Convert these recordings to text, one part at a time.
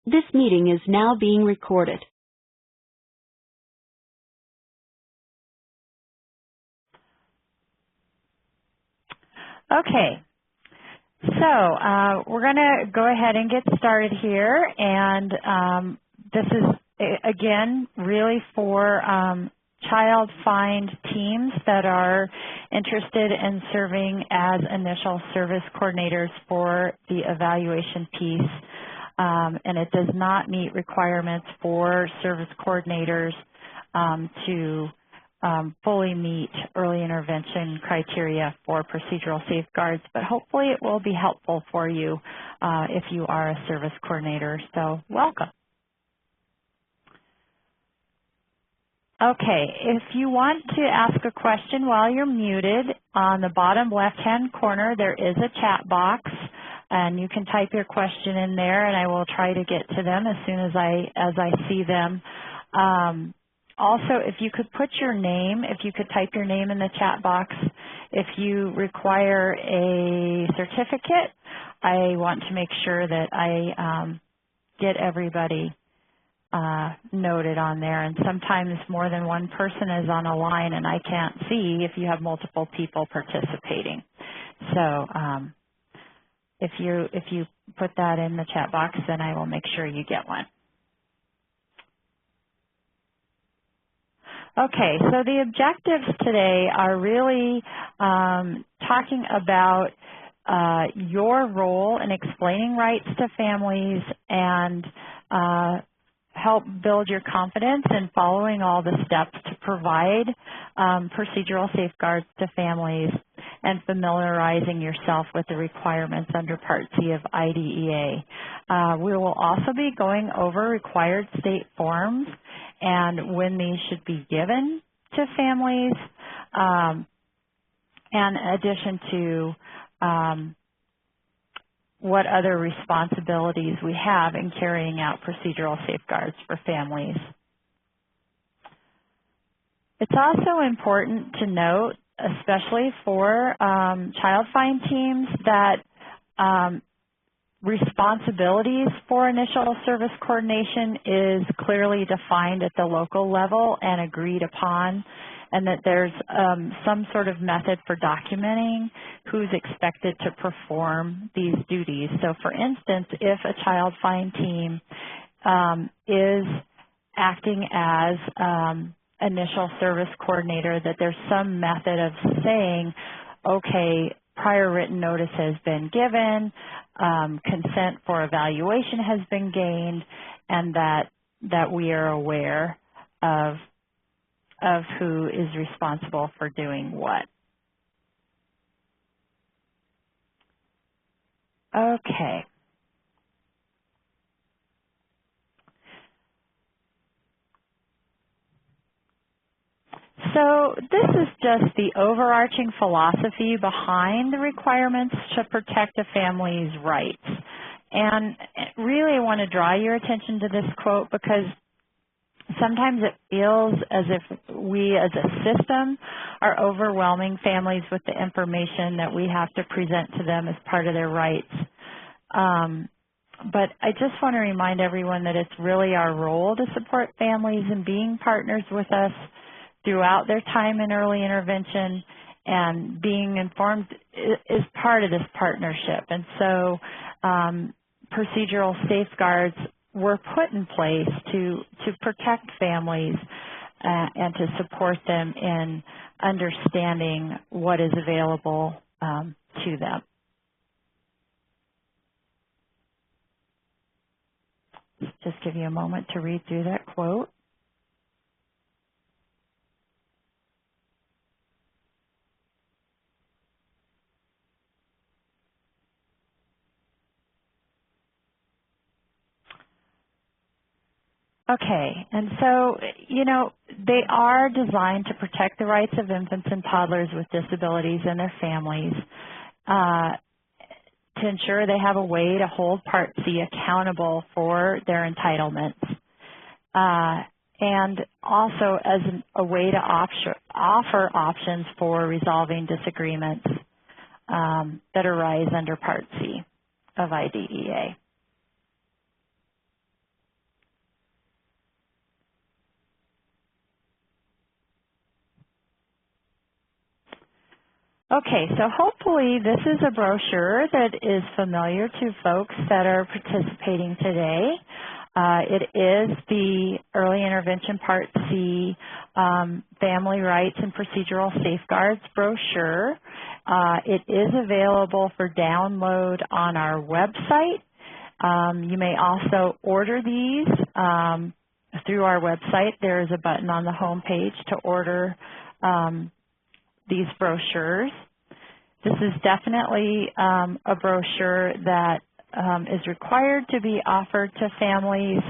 This meeting is now being recorded. Okay, so we're going to go ahead and get started here, and this is, again, really for child find teams that are interested in serving as initial service coordinators for the evaluation piece, and it does not meet requirements for service coordinators to fully meet early intervention criteria for procedural safeguards, but hopefully it will be helpful for you if you are a service coordinator. So welcome. Okay, if you want to ask a question while you're muted, on the bottom left-hand corner there is a chat box, and you can type your question in there, and I will try to get to them as soon as I see them. Also, if you could put your name, if you could type your name in the chat box. If you require a certificate, I want to make sure that I get everybody noted on there. And sometimes more than one person is on a line and I can't see if you have multiple people participating. So if you put that in the chat box, then I will make sure you get one. Okay, so the objectives today are really talking about your role in explaining rights to families and help build your confidence in following all the steps to provide procedural safeguards to families and familiarizing yourself with the requirements under Part C of IDEA. We will also be going over required state forms and when these should be given to families, in addition to what other responsibilities we have in carrying out procedural safeguards for families. It's also important to note, especially for child find teams, that responsibilities for initial service coordination is clearly defined at the local level and agreed upon, and that there's some sort of method for documenting who's expected to perform these duties. So for instance, if a child find team is acting as initial service coordinator, that there's some method of saying, okay, prior written notice has been given, consent for evaluation has been gained, and that we are aware of who is responsible for doing what. Okay. So this is just the overarching philosophy behind the requirements to protect a family's rights. And really I want to draw your attention to this quote because sometimes it feels as if we as a system are overwhelming families with the information that we have to present to them as part of their rights. But I just want to remind everyone that it's really our role to support families in being partners with us throughout their time in early intervention, and being informed is part of this partnership. And so procedural safeguards were put in place to protect families and to support them in understanding what is available to them. Just give you a moment to read through that quote. Okay, and so, you know, they are designed to protect the rights of infants and toddlers with disabilities and their families, to ensure they have a way to hold Part C accountable for their entitlements, and also as a way to offer options for resolving disagreements that arise under Part C of IDEA. Okay, so hopefully this is a brochure that is familiar to folks that are participating today. It is the Early Intervention Part C Family Rights and Procedural Safeguards brochure. It is available for download on our website. You may also order these through our website. There is a button on the home page to order these brochures. This is definitely a brochure that is required to be offered to families.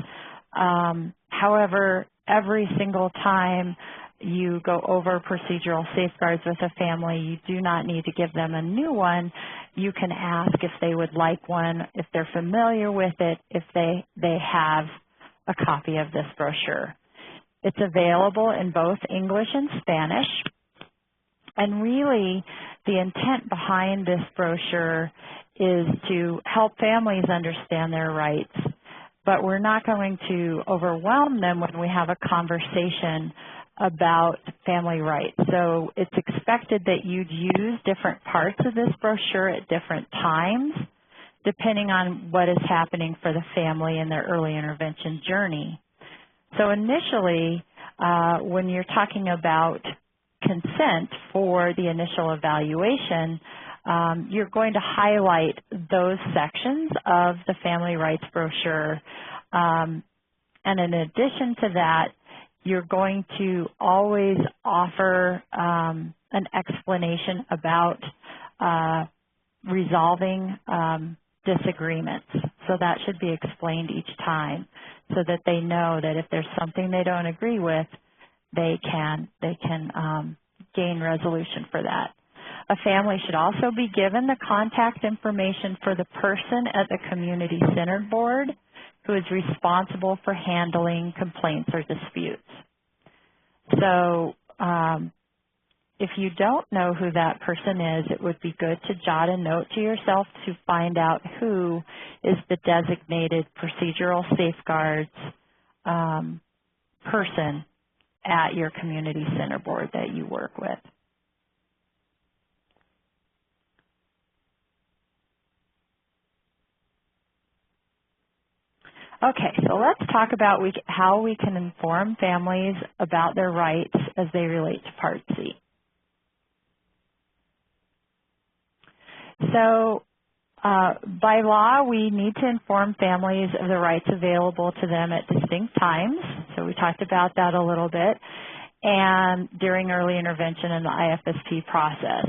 However, every single time you go over procedural safeguards with a family, you do not need to give them a new one. You can ask if they would like one, if they're familiar with it, if they have a copy of this brochure. It's available in both English and Spanish. And really, the intent behind this brochure is to help families understand their rights, but we're not going to overwhelm them when we have a conversation about family rights. So it's expected that you'd use different parts of this brochure at different times, depending on what is happening for the family in their early intervention journey. So initially, when you're talking about consent for the initial evaluation, you're going to highlight those sections of the family rights brochure. And in addition to that, you're going to always offer an explanation about resolving disagreements. So that should be explained each time so that they know that if there's something they don't agree with, they can gain resolution for that. A family should also be given the contact information for the person at the Community Centered Board who is responsible for handling complaints or disputes. So if you don't know who that person is, it would be good to jot a note to yourself to find out who is the designated procedural safeguards person at your community center board that you work with. Okay, so let's talk about how we can inform families about their rights as they relate to Part C. So by law, we need to inform families of the rights available to them at distinct times. So we talked about that a little bit, and during early intervention in the IFSP process.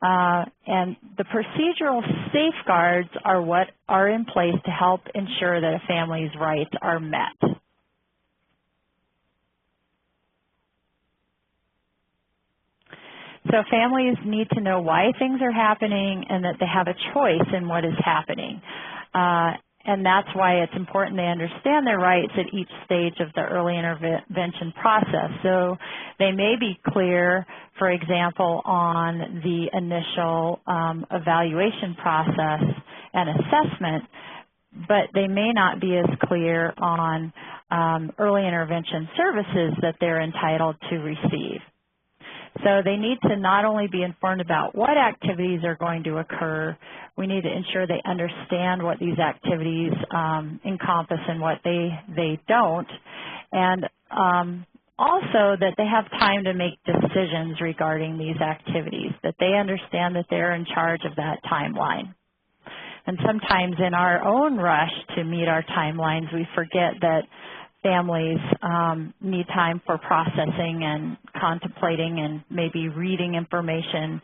And the procedural safeguards are what are in place to help ensure that a family's rights are met. So families need to know why things are happening and that they have a choice in what is happening. And that's why it's important they understand their rights at each stage of the early intervention process. So they may be clear, for example, on the initial evaluation process and assessment, but they may not be as clear on early intervention services that they're entitled to receive. So they need to not only be informed about what activities are going to occur, we need to ensure they understand what these activities encompass and what they don't, and also that they have time to make decisions regarding these activities, that they understand that they're in charge of that timeline. And sometimes in our own rush to meet our timelines, we forget that families need time for processing and contemplating and maybe reading information,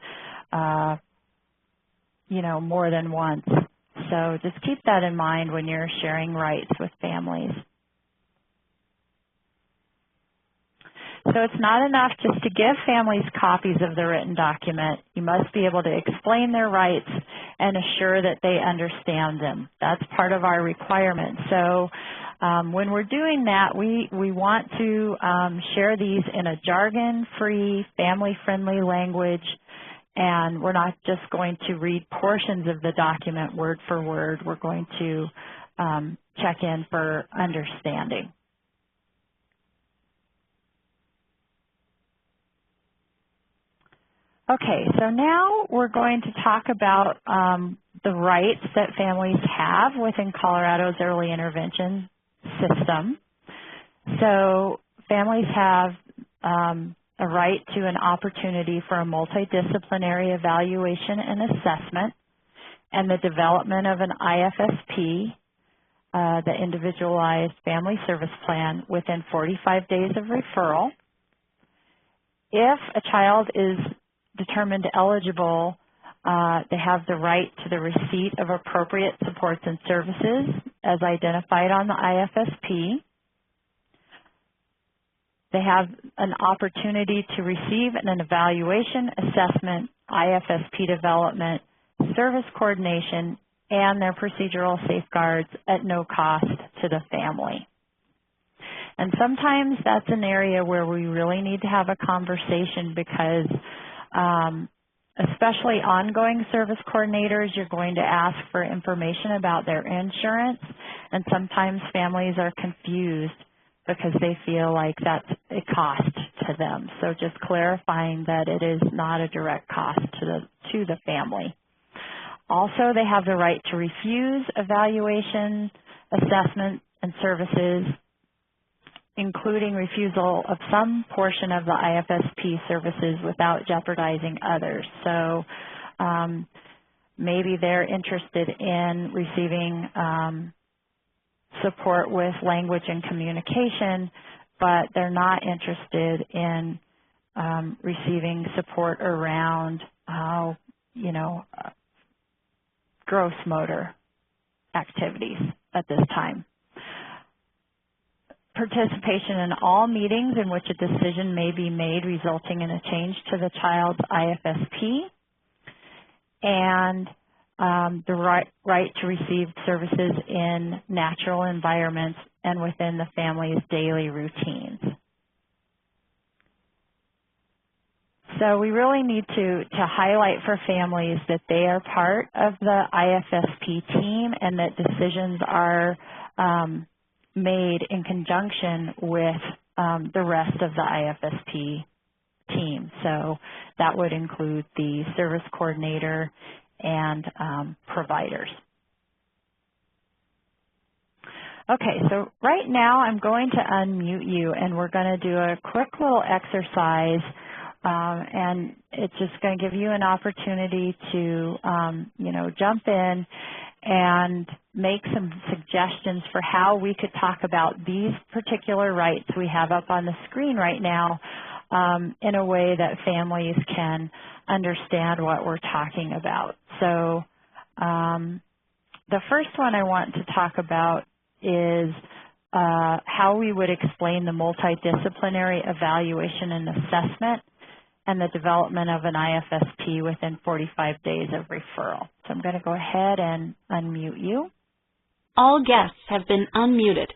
more than once. So just keep that in mind when you're sharing rights with families. So it's not enough just to give families copies of the written document. You must be able to explain their rights and assure that they understand them. That's part of our requirement. So when we're doing that, we want to share these in a jargon-free, family-friendly language, and we're not just going to read portions of the document word for word. We're going to check in for understanding. Okay, so now we're going to talk about the rights that families have within Colorado's early intervention system. So families have a right to an opportunity for a multidisciplinary evaluation and assessment and the development of an IFSP, the Individualized Family Service Plan, within 45 days of referral. If a child is determined eligible, they have the right to the receipt of appropriate supports and services as identified on the IFSP. They have an opportunity to receive an evaluation, assessment, IFSP development, service coordination, and their procedural safeguards at no cost to the family. And sometimes that's an area where we really need to have a conversation because especially ongoing service coordinators, you're going to ask for information about their insurance, and sometimes families are confused because they feel like that's a cost to them. So just clarifying that it is not a direct cost to the family. Also, they have the right to refuse evaluation, assessment, and services, including refusal of some portion of the IFSP services without jeopardizing others. So maybe they're interested in receiving support with language and communication, but they're not interested in receiving support around, gross motor activities at this time. Participation in all meetings in which a decision may be made resulting in a change to the child's IFSP, and the right to receive services in natural environments and within the family's daily routines. So we really need to highlight for families that they are part of the IFSP team and that decisions are made in conjunction with the rest of the IFSP team. So that would include the service coordinator and providers. Okay, so right now I'm going to unmute you and we're going to do a quick little exercise and it's just going to give you an opportunity to, jump in and make some suggestions for how we could talk about these particular rights we have up on the screen right now in a way that families can understand what we're talking about. So the first one I want to talk about is how we would explain the multidisciplinary evaluation and assessment and the development of an IFSP within 45 days of referral. So I'm going to go ahead and unmute you. All guests have been unmuted.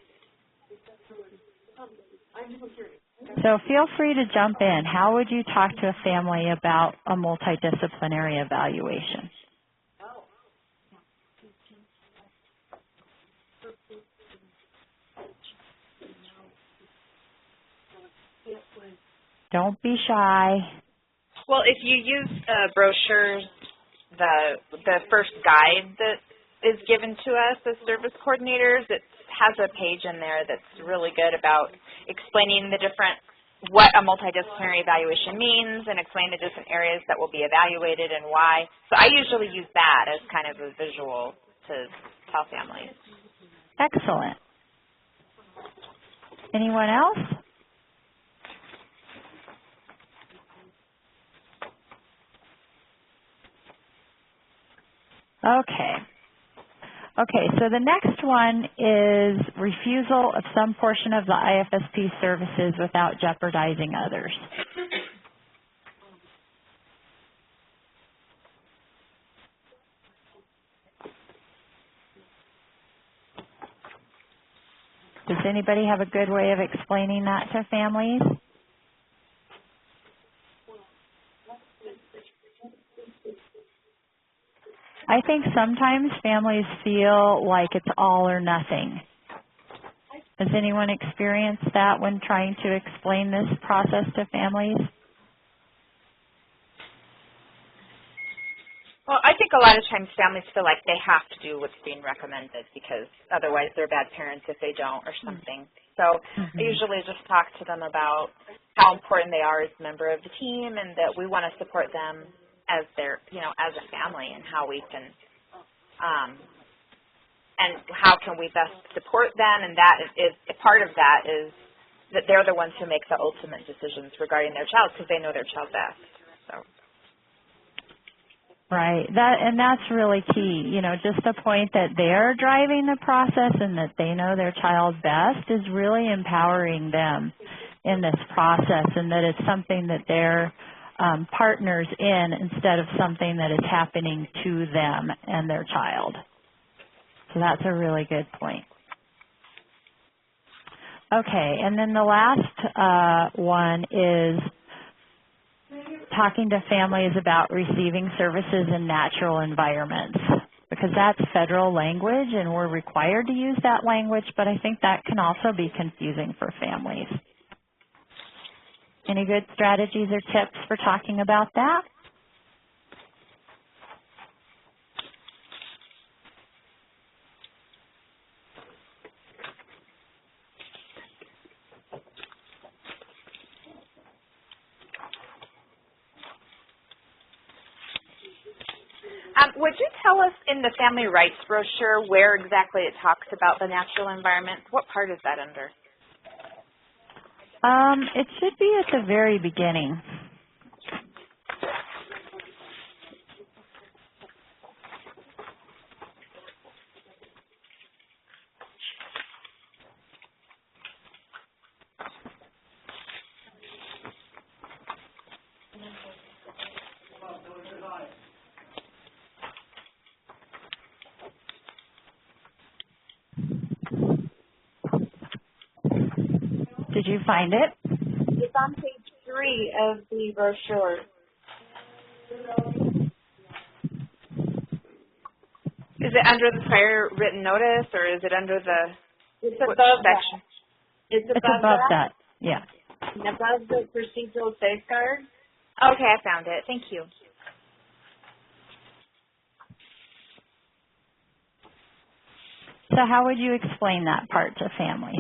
So feel free to jump in. How would you talk to a family about a multidisciplinary evaluation? Don't be shy. Well, if you use the brochures, the first guide that is given to us as service coordinators, it has a page in there that's really good about explaining what a multidisciplinary evaluation means and explain the different areas that will be evaluated and why. So I usually use that as kind of a visual to tell families. Excellent. Anyone else? Okay, so the next one is refusal of some portion of the IFSP services without jeopardizing others. Does anybody have a good way of explaining that to families? I think sometimes families feel like it's all or nothing. Has anyone experienced that when trying to explain this process to families? a lot of times families feel like they have to do what's being recommended because otherwise they're bad parents if they don't or something. So I usually just talk to them about how important they are as a member of the team and that we want to support them as their, as a family and how we can, and how can we best support them. And that is part of that is that they're the ones who make the ultimate decisions regarding their child because they know their child best. So. Right. That's really key. Just the point that they're driving the process and that they know their child best is really empowering them in this process, and that it's something that they're partners in instead of something that is happening to them and their child. So that's a really good point. Okay, and then the last one is talking to families about receiving services in natural environments, because that's federal language and we're required to use that language, but I think that can also be confusing for families. Any good strategies or tips for talking about that? Would you tell us in the family rights brochure where exactly it talks about the natural environment? What part is that under? It should be at the very beginning. Did you find it? It's on page 3 of the brochure. Is it under the prior written notice, or is it under the It's above section? It's It's above that. Yeah. And above the procedural safeguard. Okay, I found it. Thank you. So how would you explain that part to families?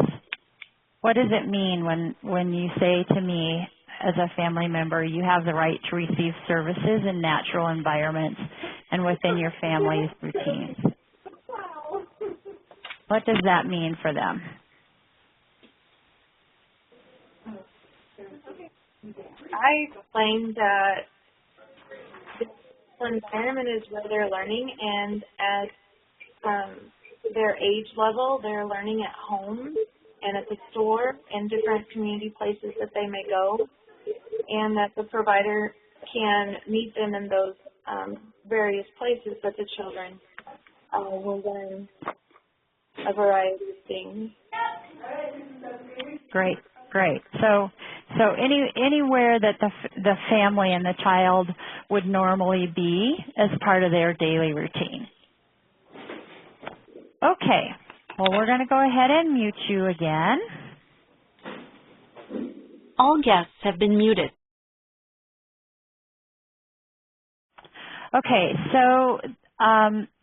What does it mean when you say to me as a family member, you have the right to receive services in natural environments and within your family's routines? What does that mean for them? I explained that the environment is where they're learning, and at their age level, they're learning at home and at the store and different community places that they may go, and that the provider can meet them in those various places that the children will learn a variety of things. Great, great. So anywhere that the family and the child would normally be as part of their daily routine. Okay. Well, we're going to go ahead and mute you again. All guests have been muted. Okay, so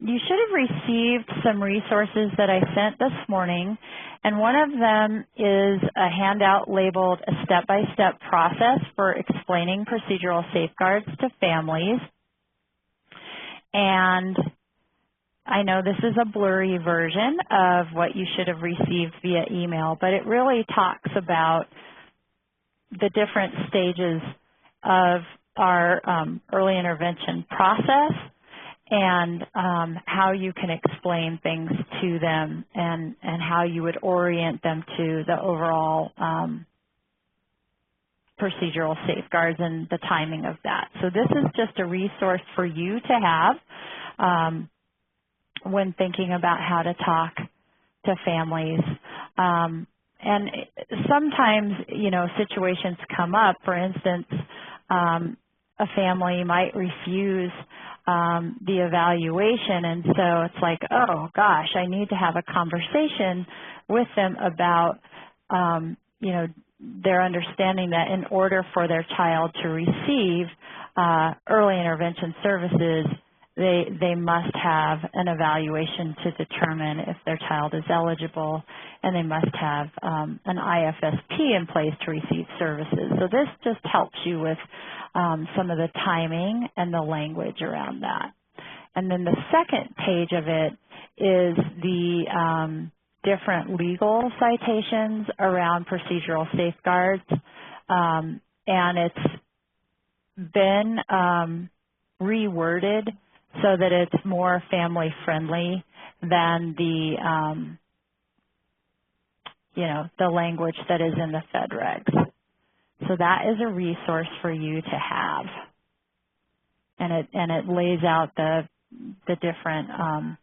you should have received some resources that I sent this morning, and one of them is a handout labeled a step-by-step process for explaining procedural safeguards to families. And I know this is a blurry version of what you should have received via email, but it really talks about the different stages of our early intervention process and how you can explain things to them and how you would orient them to the overall procedural safeguards and the timing of that. So this is just a resource for you to have when thinking about how to talk to families. And sometimes, you know, situations come up. For instance, a family might refuse the evaluation, and so it's like, oh gosh, I need to have a conversation with them about, you know, their understanding that in order for their child to receive early intervention services, they must have an evaluation to determine if their child is eligible, and they must have an IFSP in place to receive services. So this just helps you with some of the timing and the language around that. And then the second page of it is the different legal citations around procedural safeguards, and it's been reworded so that it's more family friendly than the the language that is in the Fed regs. So that is a resource for you to have, and it lays out the different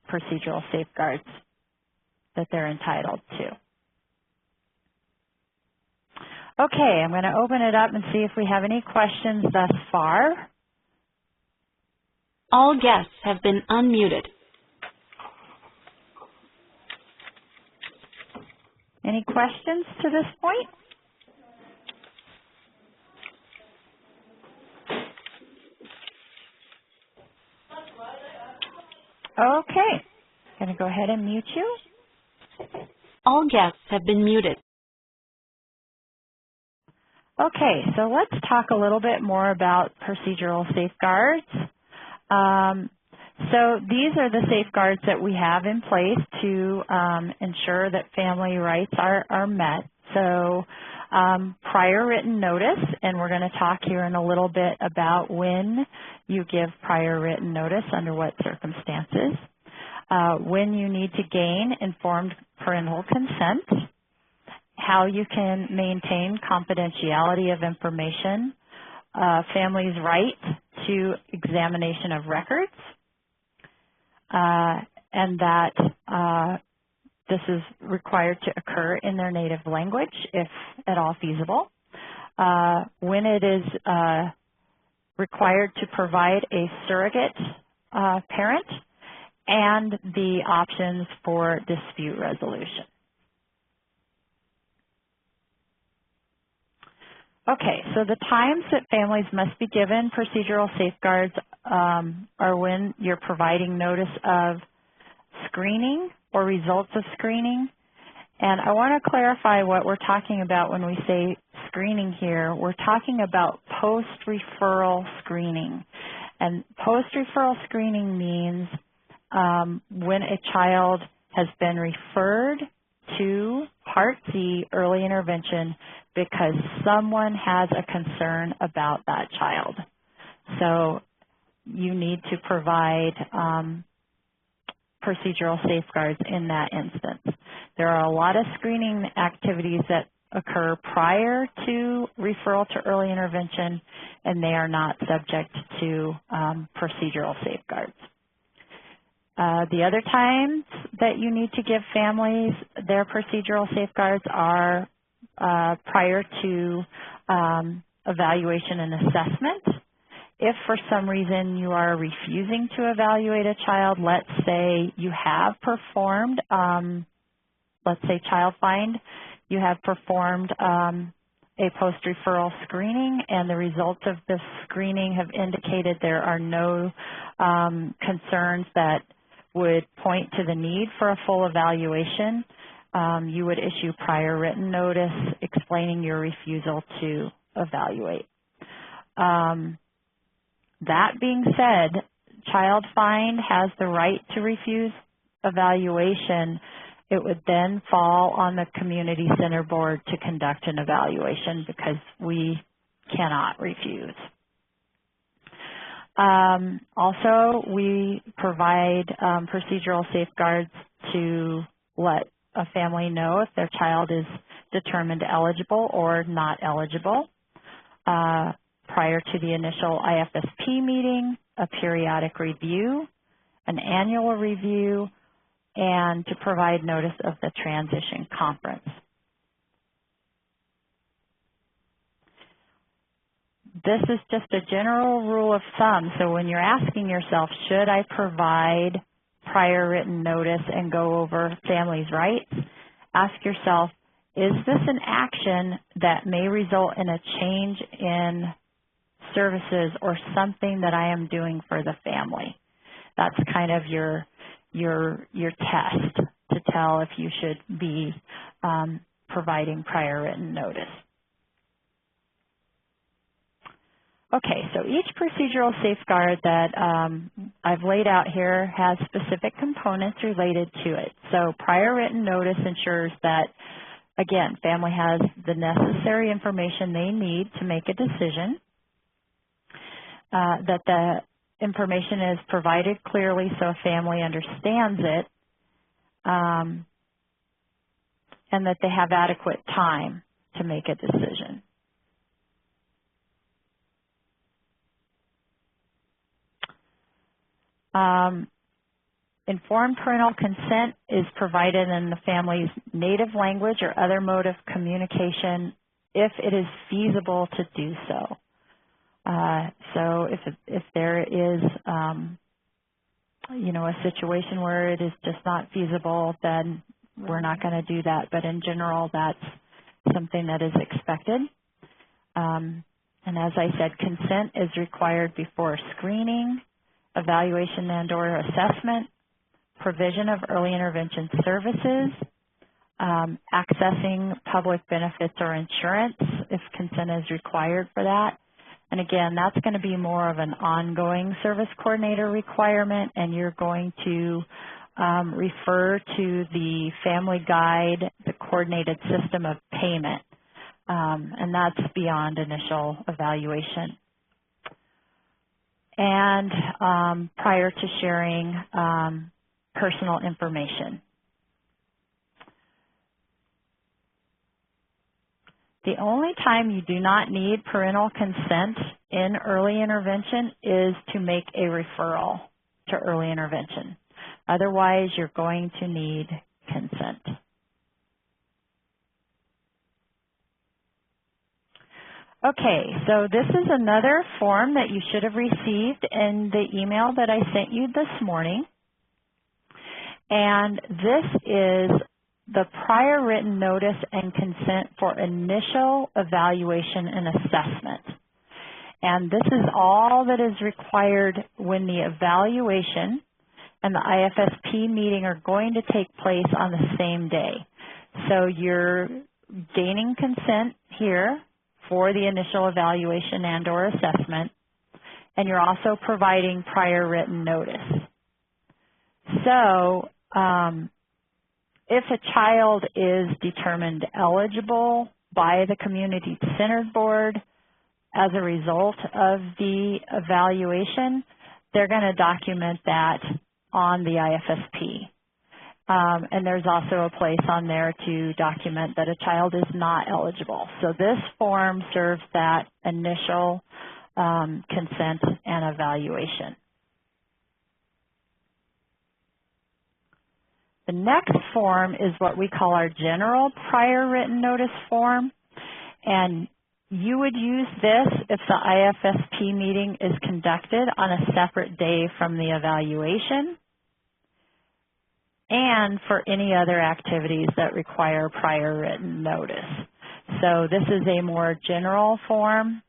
procedural safeguards that they're entitled to. Okay, I'm going to open it up and see if we have any questions thus far. All guests have been unmuted. Any questions to this point? Okay, I'm going to go ahead and mute you. All guests have been muted. Okay, so let's talk a little bit more about procedural safeguards. So these are the safeguards that we have in place to ensure that family rights are met. So prior written notice, and we're going to talk here in a little bit about when you give prior written notice, under what circumstances, when you need to gain informed parental consent, how you can maintain confidentiality of information, family's right to examination of records, and that this is required to occur in their native language if at all feasible. When it is required to provide a surrogate parent, and the options for dispute resolution. Okay, so the times that families must be given procedural safeguards are when you're providing notice of screening or results of screening. And I want to clarify what we're talking about when we say screening here. We're talking about post-referral screening. And post-referral screening means when a child has been referred to Part C, early intervention, because someone has a concern about that child. So you need to provide procedural safeguards in that instance. There are a lot of screening activities that occur prior to referral to early intervention, and they are not subject to procedural safeguards. The other times that you need to give families their procedural safeguards are prior to evaluation and assessment. If for some reason you are refusing to evaluate a child, let's say you have performed, let's say child find, you have performed a post-referral screening, and the results of this screening have indicated there are no concerns that would point to the need for a full evaluation, you would issue prior written notice explaining your refusal to evaluate. That being said, child find has the right to refuse evaluation. It would then fall on the community center board to conduct an evaluation because we cannot refuse. Also, we provide procedural safeguards to let a family know if their child is determined eligible or not eligible prior to the initial IFSP meeting, a periodic review, an annual review, and to provide notice of the transition conference. This is just a general rule of thumb. So when you're asking yourself, should I provide prior written notice and go over family's rights, ask yourself, is this an action that may result in a change in services or something that I am doing for the family? That's kind of your test to tell if you should be providing prior written notice. Okay, so each procedural safeguard that I've laid out here has specific components related to it. So prior written notice ensures that, again, family has the necessary information they need to make a decision, that the information is provided clearly so a family understands it, and that they have adequate time to make a decision. Informed parental consent is provided in the family's native language or other mode of communication if it is feasible to do so. So if there is, you know, a situation where it is just not feasible, then we're not going to do that. But in general, that's something that is expected. And as I said, consent is required before screening, evaluation and/or assessment, provision of early intervention services, accessing public benefits or insurance if consent is required for that. And again, that's going to be more of an ongoing service coordinator requirement, and you're going to refer to the family guide, the coordinated system of payment, and that's beyond initial evaluation. And prior to sharing personal information. The only time you do not need parental consent in early intervention is to make a referral to early intervention. Otherwise, you're going to need consent. Okay, so this is another form that you should have received in the email that I sent you this morning. And this is the prior written notice and consent for initial evaluation and assessment. And this is all that is required when the evaluation and the IFSP meeting are going to take place on the same day. So you're gaining consent here for the initial evaluation and/or assessment, and you're also providing prior written notice. So if a child is determined eligible by the community-centered board as a result of the evaluation, they're going to document that on the IFSP. And there's also a place on there to document that a child is not eligible. So this form serves that initial consent and evaluation. The next form is what we call our general prior written notice form, and you would use this if the IFSP meeting is conducted on a separate day from the evaluation and for any other activities that require prior written notice. So this is a more general form.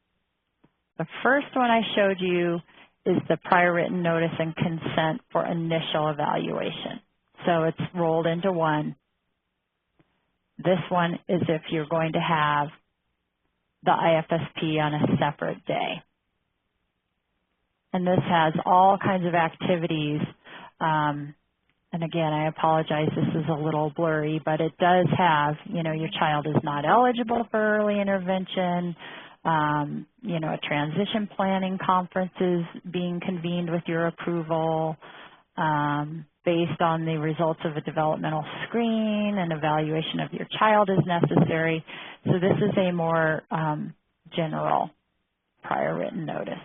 The first one I showed you is the prior written notice and consent for initial evaluation. So it's rolled into one. This one is if you're going to have the IFSP on a separate day. And this has all kinds of activities. And again, I apologize, this is a little blurry, but it does have, you know, your child is not eligible for early intervention, you know, a transition planning conference is being convened with your approval, based on the results of a developmental screen, an evaluation of your child is necessary. So this is a more general prior written notice.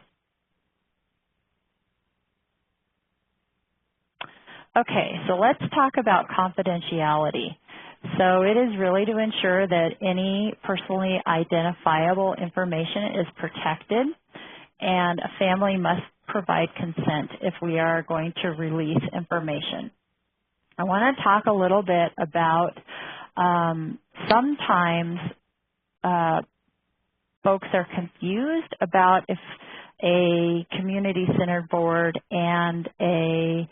Okay, so let's talk about confidentiality. So it is really to ensure that any personally identifiable information is protected, and a family must provide consent if we are going to release information. I want to talk a little bit about sometimes folks are confused about if a community-centered board and a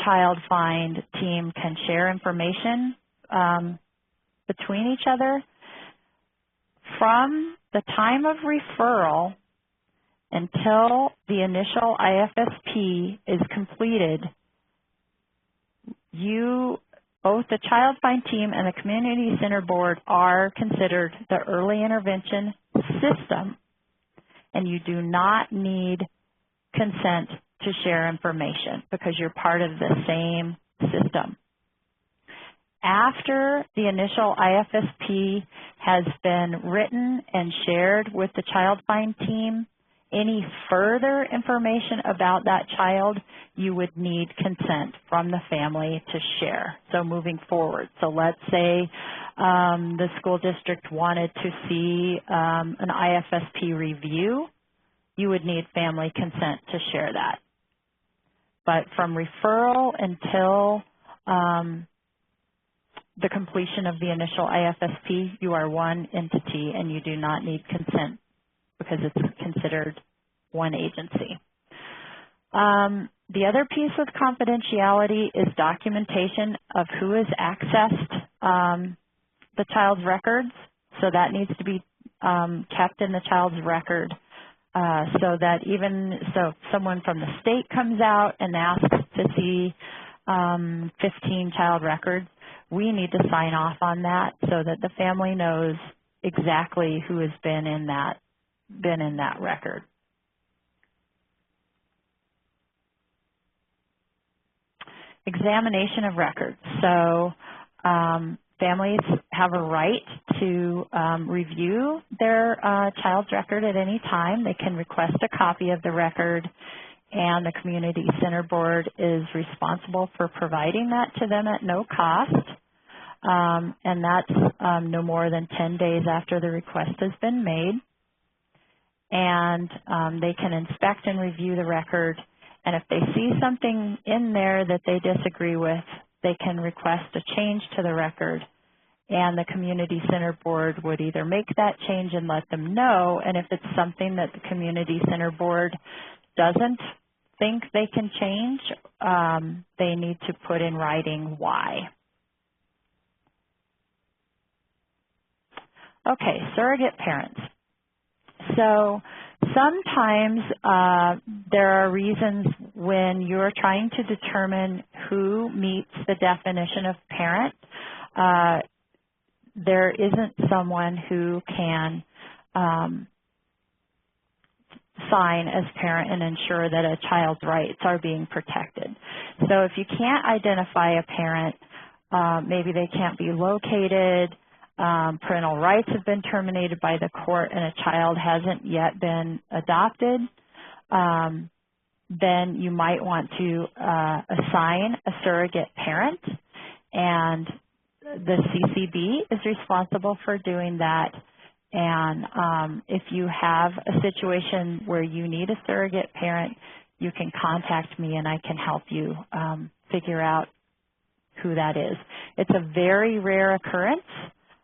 child find team can share information between each other. From the time of referral until the initial IFSP is completed, both the Child Find Team and the Community Center Board are considered the early intervention system, and you do not need consent to share information because you're part of the same system. After the initial IFSP has been written and shared with the Child Find Team, any further information about that child, you would need consent from the family to share. So moving forward, so let's say the school district wanted to see an IFSP review, you would need family consent to share that. But from referral until the completion of the initial IFSP, you are one entity and you do not need consent because it's considered one agency. The other piece of confidentiality is documentation of who has accessed the child's records. So that needs to be kept in the child's record so that if someone from the state comes out and asks to see 15 child records, we need to sign off on that so that the family knows exactly who has been in that record. Examination of records. So families have a right to review their child's record at any time. They can request a copy of the record, and the Community Center Board is responsible for providing that to them at no cost. And that's no more than 10 days after the request has been made. And they can inspect and review the record. And if they see something in there that they disagree with, they can request a change to the record. And the Community Center Board would either make that change and let them know, and if it's something that the Community Center Board doesn't think they can change, they need to put in writing why. Okay, surrogate parents. So sometimes there are reasons when you're trying to determine who meets the definition of parent, there isn't someone who can sign as parent and ensure that a child's rights are being protected. So if you can't identify a parent, maybe they can't be located, parental rights have been terminated by the court and a child hasn't yet been adopted, then you might want to assign a surrogate parent, and the CCB is responsible for doing that. And if you have a situation where you need a surrogate parent, you can contact me and I can help you figure out who that is. It's a very rare occurrence.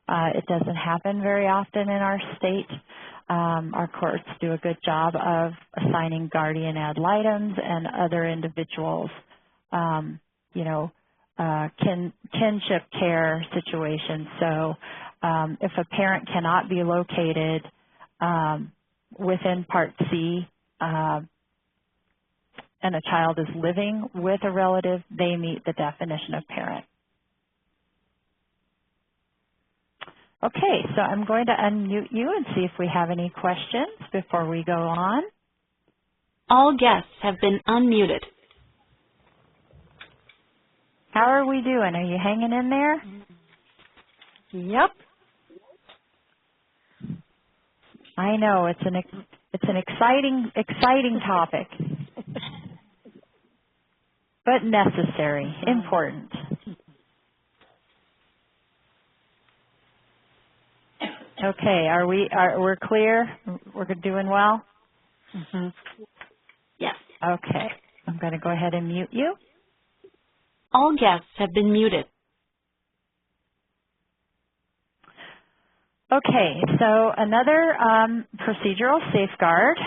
It doesn't happen very often in our state. Our courts do a good job of assigning guardian ad litems and other individuals, kinship care situations. So if a parent cannot be located within Part C and a child is living with a relative, they meet the definition of parent. Okay, so I'm going to unmute you and see if we have any questions before we go on. All guests have been unmuted. How are we doing? Are you hanging in there? Yep. I know it's an exciting topic, but necessary, important. Okay, we're clear? We're doing well? Mm-hmm. Yes. Okay, I'm going to go ahead and mute you. All guests have been muted. Okay, so another procedural safeguard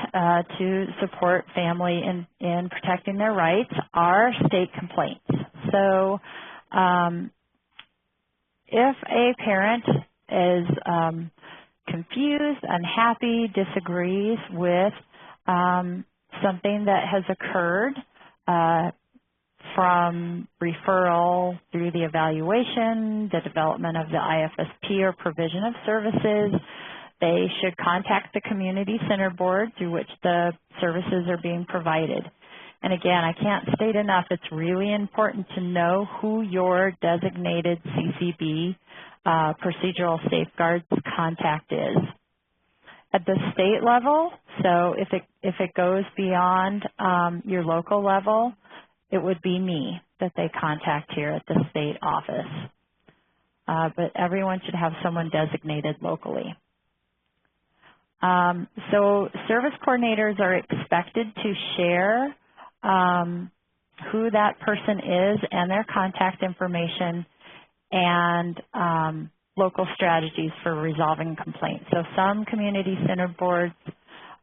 to support family in protecting their rights are state complaints. So if a parent is confused, unhappy, disagrees with something that has occurred from referral through the evaluation, the development of the IFSP or provision of services, they should contact the community center board through which the services are being provided. And again, I can't state enough, it's really important to know who your designated CCB procedural safeguards contact is. At the state level, so if it goes beyond your local level, it would be me that they contact here at the state office. But everyone should have someone designated locally. So service coordinators are expected to share who that person is and their contact information and local strategies for resolving complaints. So some community center boards,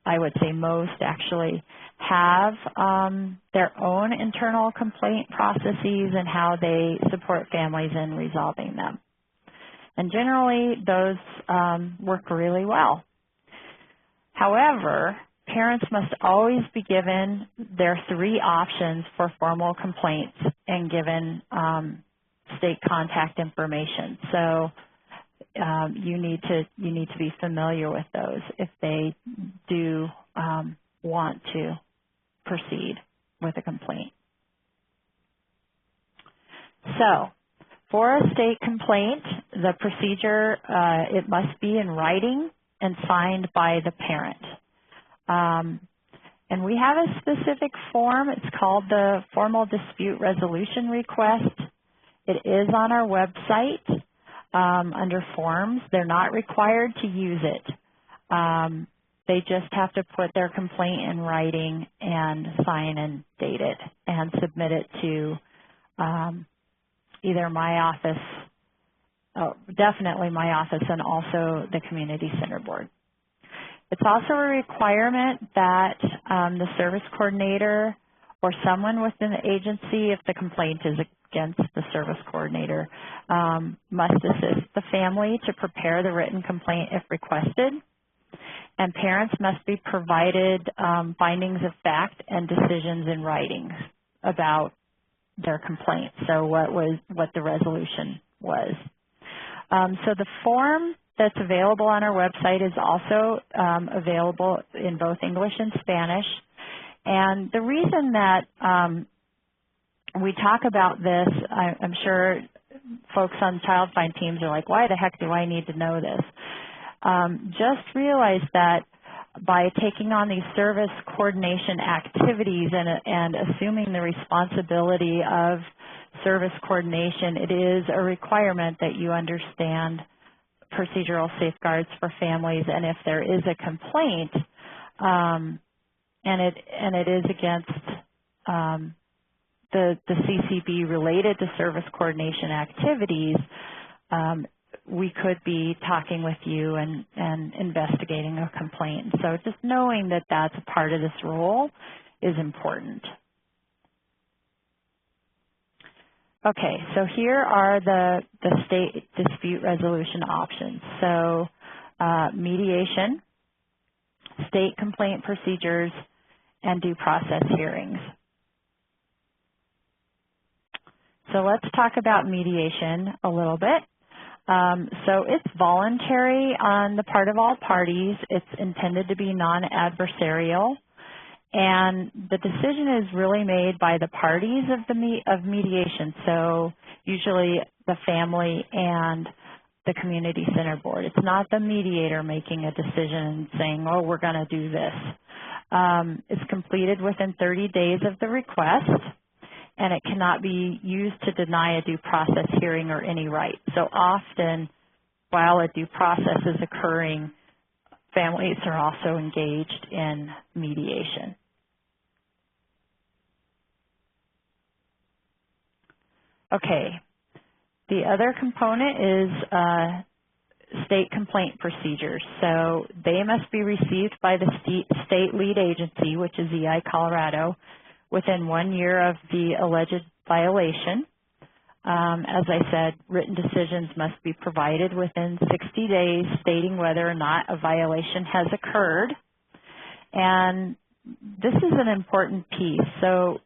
I would say most actually, have their own internal complaint processes and how they support families in resolving them. And generally, those work really well. However, parents must always be given their 3 options for formal complaints and given state contact information. So you need to be familiar with those if they do want to proceed with a complaint. So for a state complaint, the procedure, it must be in writing and signed by the parent. And we have a specific form. It's called the Formal Dispute Resolution Request. It is on our website under forms. They're not required to use it. They just have to put their complaint in writing and sign and date it and submit it to either my office, definitely my office, and also the Community Center Board. It's also a requirement that the service coordinator or someone within the agency, if the complaint is against the service coordinator, must assist the family to prepare the written complaint if requested. And parents must be provided findings of fact and decisions in writing about their complaint. So what the resolution was. So the form that's available on our website is also available in both English and Spanish. And the reason that we talk about this, I'm sure folks on child find teams are like, why the heck do I need to know this? Just realize that by taking on these service coordination activities and assuming the responsibility of service coordination, it is a requirement that you understand procedural safeguards for families. And if there is a complaint, and it is against the CCB related to service coordination activities, we could be talking with you and investigating a complaint. So just knowing that that's a part of this role is important. Okay, so here are the state dispute resolution options. So mediation, state complaint procedures, and due process hearings. So let's talk about mediation a little bit. So it's voluntary on the part of all parties. It's intended to be non-adversarial. And the decision is really made by the parties of mediation. So usually the family and the community center board. It's not the mediator making a decision and saying, oh, we're going to do this. It's completed within 30 days of the request, and it cannot be used to deny a due process hearing or any right. So often, while a due process is occurring, families are also engaged in mediation. Okay, the other component is state complaint procedures. So they must be received by the state lead agency, which is EI Colorado, within 1 year of the alleged violation. As I said, written decisions must be provided within 60 days stating whether or not a violation has occurred. And this is an important piece. So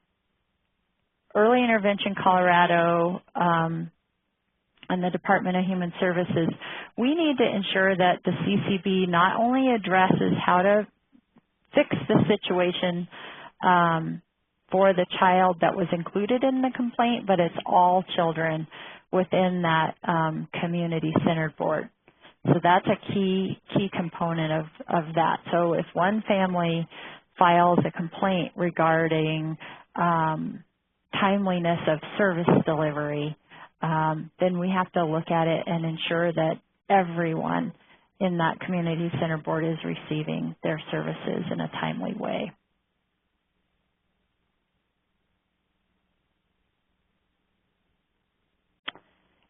Early Intervention Colorado and the Department of Human Services, we need to ensure that the CCB not only addresses how to fix the situation for the child that was included in the complaint, but it's all children within that community-centered board. So that's a key component of that. So if one family files a complaint regarding timeliness of service delivery, then we have to look at it and ensure that everyone in that community center board is receiving their services in a timely way.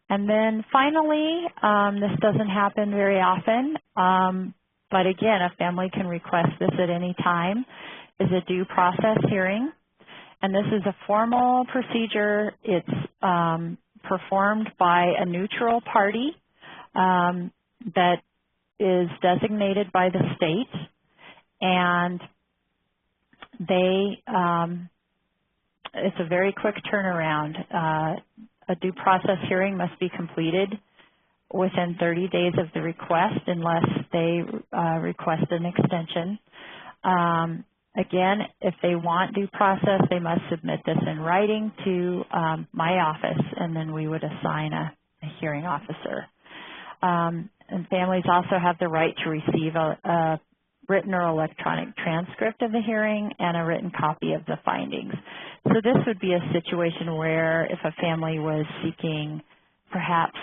And then finally, this doesn't happen very often, but again, a family can request this at any time, is a due process hearing. And this is a formal procedure. It's performed by a neutral party that is designated by the state, and they it's a very quick turnaround. A due process hearing must be completed within 30 days of the request unless they request an extension. Again, if they want due process, they must submit this in writing to my office, and then we would assign a hearing officer. And families also have the right to receive a written or electronic transcript of the hearing and a written copy of the findings. So this would be a situation where if a family was seeking perhaps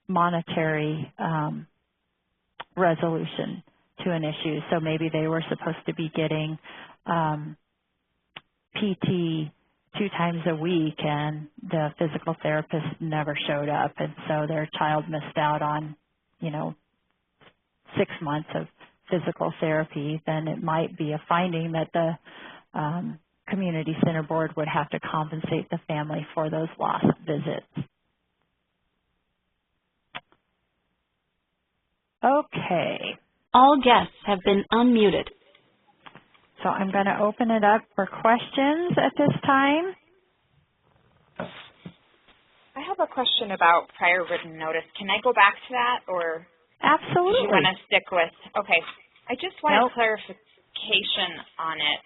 monetary resolution to an issue, so maybe they were supposed to be getting PT 2 times a week and the physical therapist never showed up, and so their child missed out on, 6 months of physical therapy, then it might be a finding that the community center board would have to compensate the family for those lost visits. Okay. All guests have been unmuted. So I'm going to open it up for questions at this time. I have a question about prior written notice. Can I go back to that, or Absolutely. do you want to stick with? Okay. I just wanted Nope. clarification on it.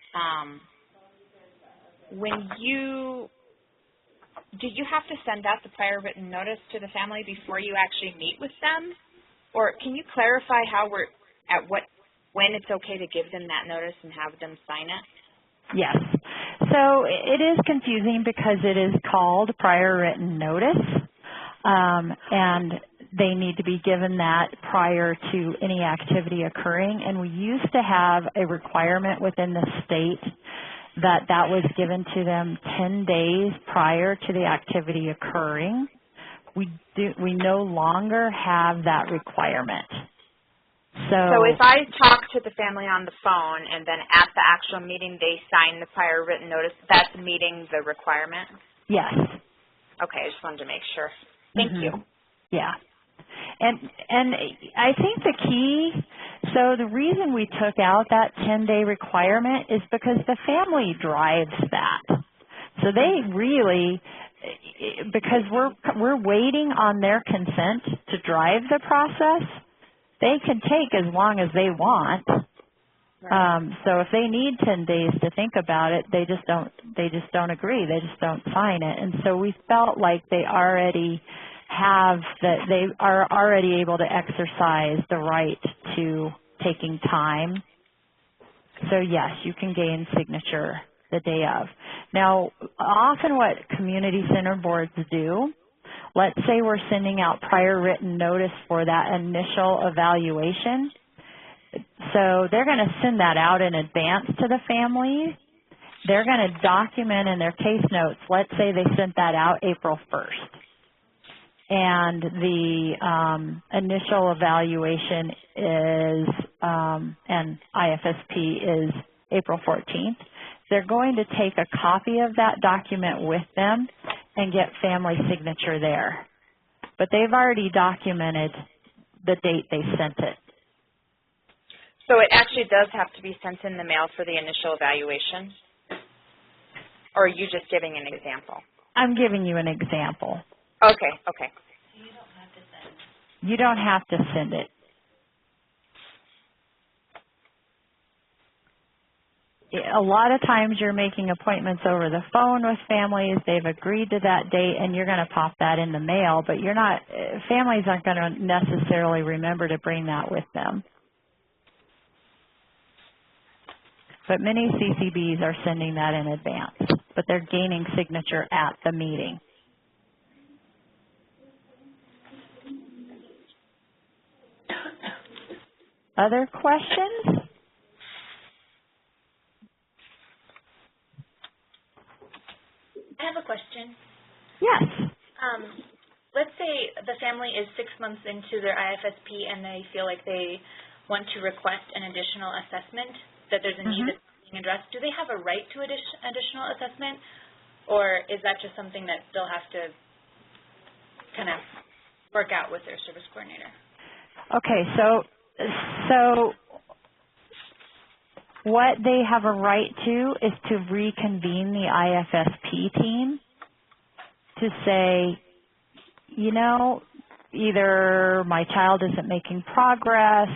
Do you have to send out the prior written notice to the family before you actually meet with them? Or can you clarify when it's okay to give them that notice and have them sign it? Yes. So it is confusing because it is called prior written notice, and they need to be given that prior to any activity occurring. And we used to have a requirement within the state that was given to them 10 days prior to the activity occurring. We no longer have that requirement. So if I talk to the family on the phone and then at the actual meeting they sign the prior written notice, that's meeting the requirement? Yes. Okay, I just wanted to make sure. Thank you. Yeah. And I think the key, so the reason we took out that 10-day requirement is because the family drives that. So they really, because we're waiting on their consent to drive the process, they can take as long as they want. Right. So if they need 10 days to think about it, they just don't agree. They just don't sign it. And so we felt like they are already able to exercise the right to taking time. So yes, you can gain signature the day of. Now, often what community center boards do, let's say we're sending out prior written notice for that initial evaluation. So they're going to send that out in advance to the family. They're going to document in their case notes, let's say they sent that out April 1st. and the initial evaluation is, and IFSP is April 14th. They're going to take a copy of that document with them and get family signature there. But they've already documented the date they sent it. So it actually does have to be sent in the mail for the initial evaluation? Or are you just giving an example? I'm giving you an example. Okay, okay. You don't have to send it. A lot of times you're making appointments over the phone with families. They've agreed to that date, and you're going to pop that in the mail, but you're not, families aren't going to necessarily remember to bring that with them. But many CCBs are sending that in advance, but they're gaining signature at the meeting. Other questions? I have a question. Yes. Let's say the family is 6 months into their IFSP and they feel like they want to request an additional assessment, that there's a need that's being addressed. Do they have a right to additional assessment, or is that just something that they'll have to kind of work out with their service coordinator? Okay, so what they have a right to is to reconvene the IFSP team to say, you know, either my child isn't making progress,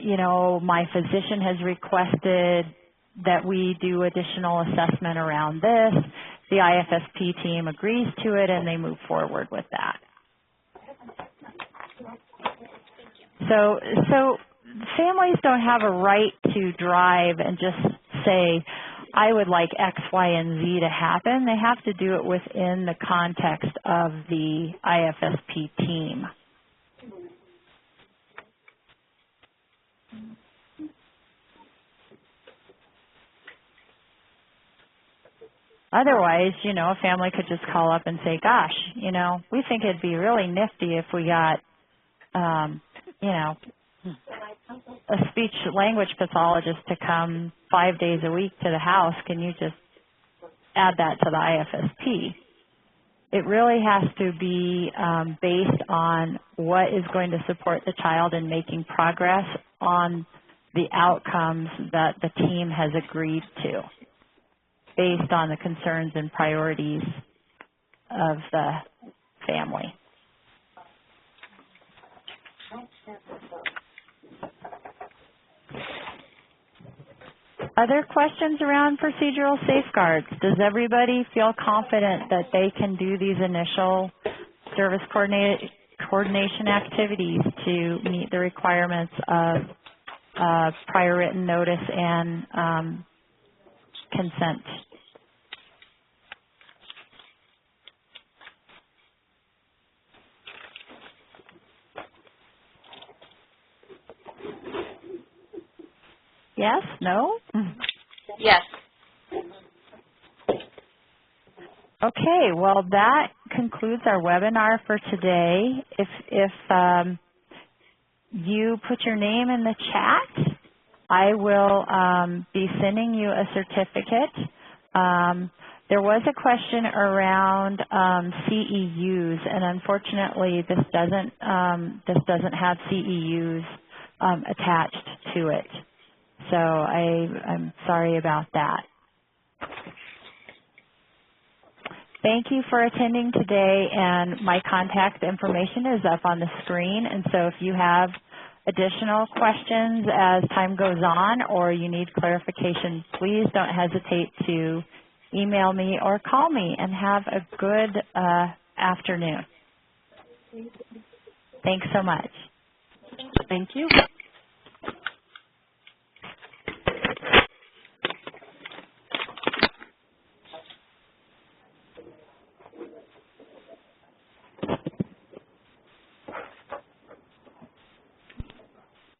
you know, my physician has requested that we do additional assessment around this. The IFSP team agrees to it and they move forward with that. So families don't have a right to drive and just say, I would like X, Y, and Z to happen. They have to do it within the context of the IFSP team. Otherwise, you know, a family could just call up and say, gosh, you know, we think it'd be really nifty if we got, you know, a speech language pathologist to come 5 days a week to the house. Can you just add that to the IFSP? It really has to be based on what is going to support the child in making progress on the outcomes that the team has agreed to, based on the concerns and priorities of the family. Other questions around procedural safeguards? Does everybody feel confident that they can do these initial service coordination activities to meet the requirements of prior written notice and consent? Yes? No? Yes. Okay, well that concludes our webinar for today. If you put your name in the chat, I will be sending you a certificate. There was a question around CEUs, and unfortunately this doesn't have CEUs attached to it. So I'm sorry about that. Thank you for attending today, and my contact information is up on the screen. And so if you have additional questions as time goes on or you need clarification, please don't hesitate to email me or call me, and have a good afternoon. Thanks so much. Thank you.